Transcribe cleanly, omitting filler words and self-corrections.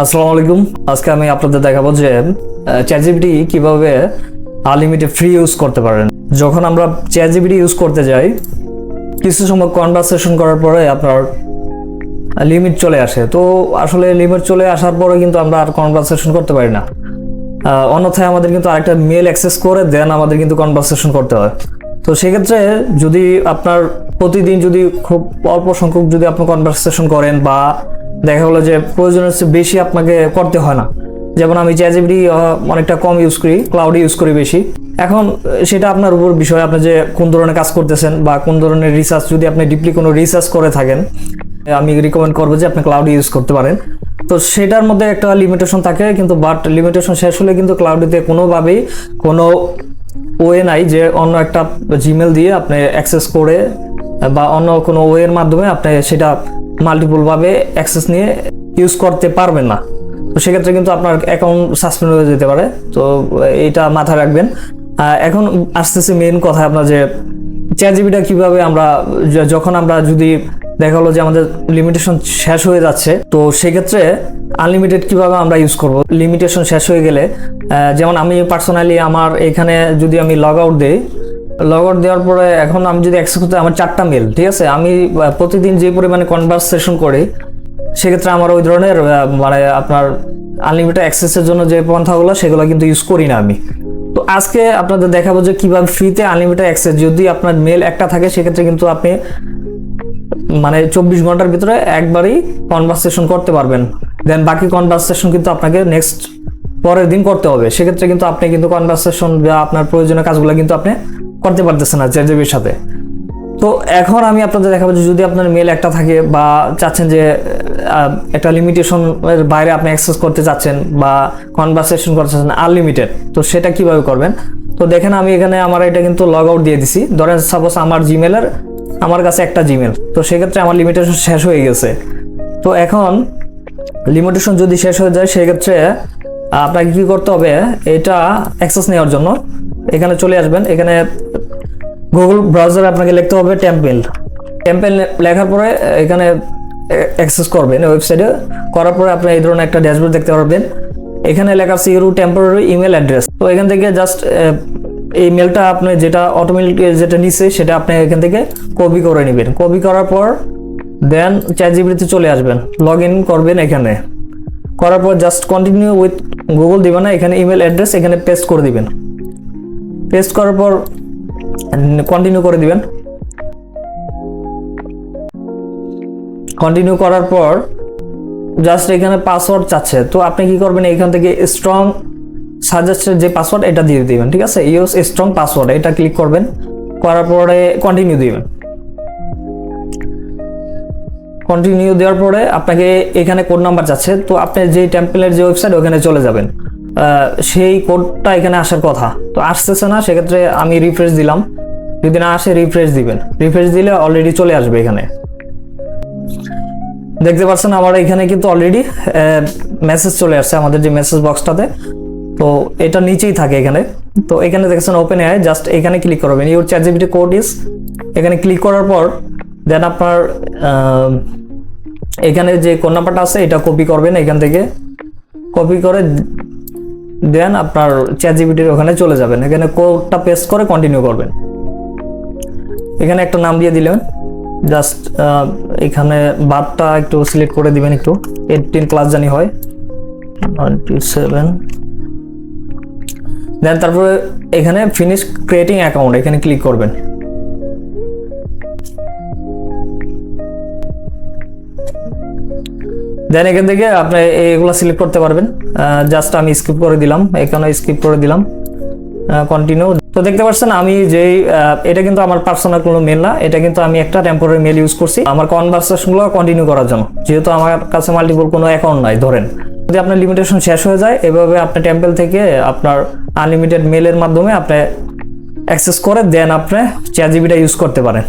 আসসালামু আলাইকুম। আজকে আমি আপনাদের দেখাবো যে চ্যাটজিপিটি কিভাবে আনলিমিটেড ফ্রি ইউজ করতে পারেন। যখন আমরা চ্যাটজিপিটি ইউজ করতে যাই, কিছু সময় কনভারসেশন করার পরে আপনার লিমিট চলে আসে। তো আসলে লিমিট চলে আসার পরে কিন্তু আমরা আর কনভারসেশন করতে পারি না। অন্যথায় আমাদের কিন্তু আরেকটা মেল অ্যাক্সেস করে দেন আমাদের কিন্তু কনভারসেশন করতে হয়। তো সেক্ষেত্রে যদি আপনার প্রতিদিন যদি খুব অল্প সংখ্যক যদি আপনি কনভারসেশন করেন বা দেখা গেলো যে প্রয়োজনের চেয়ে বেশি আপনাকে করতে হয় না, যেমন আমি চ্যাটজিপিটি অনেকটা কম ইউজ করি, ক্লাউডে ইউজ করি বেশি। এখন সেটা আপনার উপর বিষয়, আপনি যে কোন ধরনের কাজ করতেছেন বা কোন ধরনের রিসার্চ, যদি আপনি ডিপলি কোনো রিসার্চ করে থাকেন আমি রিকমেন্ড করবো যে আপনি ক্লাউডে ইউজ করতে পারেন। তো সেটার মধ্যে একটা লিমিটেশন থাকে, কিন্তু বাট লিমিটেশন শেষ হলে কিন্তু ক্লাউডেতে কোনোভাবেই কোনো ওয়ে নাই যে অন্য একটা জিমেল দিয়ে আপনি অ্যাক্সেস করে বা অন্য কোনো ওয়ের মাধ্যমে আপনি সেটা মাল্টিপলভাবে অ্যাক্সেস নিয়ে ইউজ করতে পারবেন না। তো সেক্ষেত্রে কিন্তু আপনার অ্যাকাউন্ট সাসপেন্ড হয়ে যেতে পারে। তো এইটা মাথায় রাখবেন। এখন আসতেছে মেইন কথা, আপনার যে চ্যাটজিপিটি কিভাবে আমরা যখন আমরা যদি দেখা হলো যে আমাদের লিমিটেশন শেষ হয়ে যাচ্ছে, তো সেক্ষেত্রে আনলিমিটেড কিভাবে আমরা ইউজ করব। লিমিটেশন শেষ হয়ে গেলে যেমন আমি পার্সোনালি আমার এখানে যদি আমি লগ আউট দিই, লগ আউট দেওয়ার পরে এখন আমি যদি অ্যাক্সেস করতে, আমার 4টা মেল, ঠিক আছে, আমি প্রতিদিন যে পরিমাণে কনভারসেশন করি সেক্ষেত্রে আমার ওই ধরনের মানে আপনার আনলিমিটেড অ্যাক্সেসের জন্য যে পন্থাগুলো সেগুলো কিন্তু ইউজ করি না আমি। তো আজকে আপনাদের দেখাবো যে কিভাবে ফ্রিতে আনলিমিটেড অ্যাক্সেস, যদি আপনার মেল একটা থাকে সেক্ষেত্রে কিন্তু আপনি মানে 24 ঘন্টার ভিতরে একবারই কনভারসেশন করতে পারবেন। দেন বাকি কনভারসেশন কিন্তু আপনাকে নেক্সট পরের দিন করতে হবে। সেক্ষেত্রে কিন্তু আপনি কিন্তু কনভারসেশন বা আপনার প্রয়োজনীয় কাজগুলো কিন্তু আপনি করতে পারতেছেন না চ্যাটজিপিটির সাথে। তো এখন আমি আপনাদের দেখাবো যে যদি আপনার মেল একটা থাকে বা চাচ্ছেন যে একটা লিমিটেশনের বাইরে আপনি অ্যাক্সেস করতে চাচ্ছেন বা কনভারসেশন করতে চাচ্ছেন আনলিমিটেড, তো সেটা কিভাবে করবেন। তো দেখেন আমি এখানে আমার এটা কিন্তু লগ আউট দিয়ে দিছি। ধরেন সাপোজ আমার জিমেলের আমার কাছে একটা জিমেল, তো সেক্ষেত্রে আমার লিমিটেশন শেষ হয়ে গেছে। তো এখন লিমিটেশন যদি শেষ হয়ে যায় সেক্ষেত্রে আপনাকে কি করতে হবে, এটা অ্যাক্সেস নেওয়ার জন্য এখানে চলে আসবেন। এখানে গুগল ব্রাউজারে আপনাকে লিখতে হবে টেম্পেল লেখার পরে এখানে অ্যাক্সেস করবেন ওয়েবসাইটে। করার পরে আপনি এই ধরনের একটা ড্যাশবোর্ড দেখতে পারবেন। এখানে লেখা আছে ইউর টেম্পোরারি ইমেল অ্যাড্রেস। তো এখান থেকে জাস্ট এই মেলটা আপনি যেটা অটোমেটিক যেটা নিচ্ছে সেটা আপনি এখান থেকে কপি করে নেবেন। কপি করার পর দেন চ্যাটজিপিটিতে চলে আসবেন, লগ ইন করবেন। এখানে করার পর জাস্ট কন্টিনিউ উইথ গুগল দিবেন না, এখানে ইমেল অ্যাড্রেস এখানে পেস্ট করে দিবেন। পেস্ট করার পর কন্টিনিউ করে দিবেন। কন্টিনিউ করার পর জাস্ট এখানে পাসওয়ার্ড চাচ্ছে, তো আপনি কি করবেন, এখান থেকে স্ট্রং সাজেস্টেড যে পাসওয়ার্ড এটা দিয়ে দিবেন, ঠিক আছে, ইউজ স্ট্রং পাসওয়ার্ড এটা ক্লিক করবেন। করার পরে কন্টিনিউ দিবেন। কন্টিনিউ দেওয়ার পরে আপনাকে এখানে কোড নাম্বার চাচ্ছে, তো আপনি যে টেম্পলের যে ওয়েবসাইট ওখানে চলে যাবেন। সেই কোডটা এখানে আসার কথা, তো আসতেছে না, সেক্ষেত্রে আমি রিফ্রেশ দিলাম। যদি না আসে রিফ্রেশ দিবেন, রিফ্রেশ দিলে অলরেডি চলে আসবে। এখানে দেখতে পাচ্ছেন আমার এখানে কিন্তু অলরেডি মেসেজ চলে আসছে আমাদের যে মেসেজ বক্সটাতে। তো এটা নিচেই থাকে এখানে। তো এখানে দেখছেন ওপেন এআই, জাস্ট এখানে ক্লিক করবেন, ইউর চ্যাটজিপিটি কোড ইজ। এখানে ক্লিক করার পর দেন আপনার এখানে যে কোড নাম্বারটা আছে এটা কপি করবেন। এখান থেকে কপি করে দেন আপনার চ্যাটজিপিটির ওখানে চলে যাবেন। এখানে কোডটা পেস্ট করে কন্টিনিউ করবেন। এখানে একটা নাম দিয়ে দিলেন, জাস্ট এখানে বারটা একটু সিলেক্ট করে দিবেন, একটু 18+ জানি হয় 27। দেন তারপরে এখানে ফিনিশ ক্রিয়েটিং অ্যাকাউন্ট এখানে ক্লিক করবেন। দেন এখান থেকে আপনি এগুলো সিলেক্ট করতে পারবেন। জাস্ট আমি স্কিপ করে দিলাম, এখানে স্কিপ করে দিলাম, কন্টিনিউ। তো দেখতে পাচ্ছেন আমি যেই এটা কিন্তু আমার পার্সোনাল কোনো মেল না, এটা কিন্তু আমি একটা টেম্পোরারি মেল ইউজ করছি আমার কনভারসেশনগুলো কন্টিনিউ করার জন্য, যেহেতু আমার কাছে মাল্টিপল কোনো অ্যাকাউন্ট নাই। ধরেন যদি আপনার লিমিটেশন শেষ হয়ে যায়, এভাবে আপনি টেম্পল থেকে আপনার আনলিমিটেড মেলের মাধ্যমে আপনি অ্যাক্সেস করে দেন আপনি চ্যাটজিপিটি ইউজ করতে পারেন।